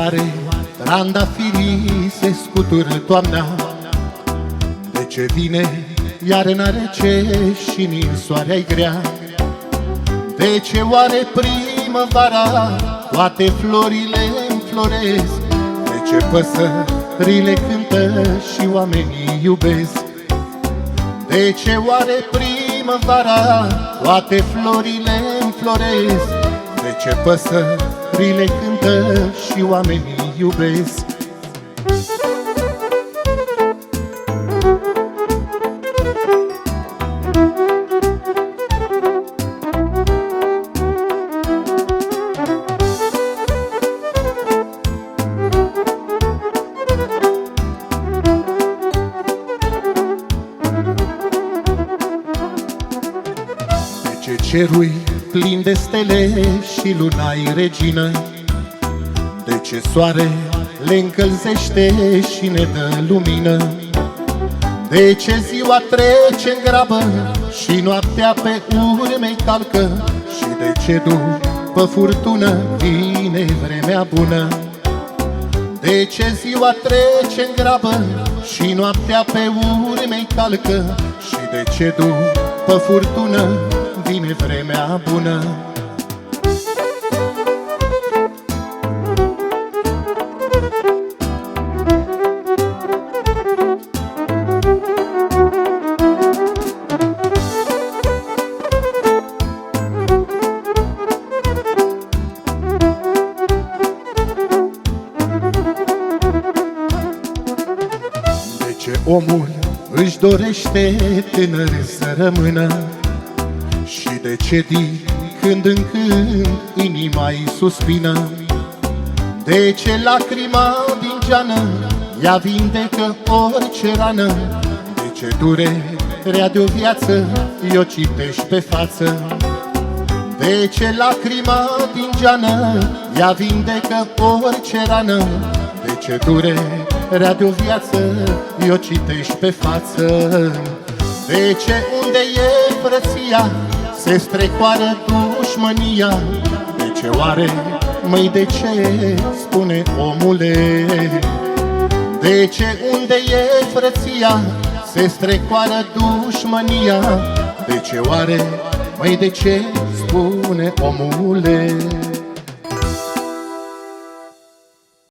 oare trandafirii se scutură toamna? De ce vine iarna rece și ninsoarea-i grea? De ce oare primăvara toate florile înfloresc? De ce păsările cântă și oamenii iubesc? De ce oare primăvara toate florile înfloresc? De ce păsările cântă și oamenii iubesc? De ce cerul plin de stele și luna-i regină? De ce soare le încălzește și ne dă lumină? De ce ziua trece în grabă și noaptea pe urme calcă? Și de ce după furtună vine vremea bună? De ce ziua trece în grabă și noaptea pe urme calcă? Și de ce după furtună vine vremea bună? De ce omul își dorește tânăr să rămână? Și de ce din când în când inima-i suspină? De ce lacrima din geană ea vindecă orice rană? De ce durerea de o viață i-o citești pe față? De ce lacrima din geană ea vindecă orice rană? De ce durerea de o viață i-o citești pe față? De ce unde e frăția se strecoară dușmănia? De ce oare, măi, de ce, spune omule? De ce unde e frăția se strecoară dușmănia? De ce oare, măi, de ce, spune omule?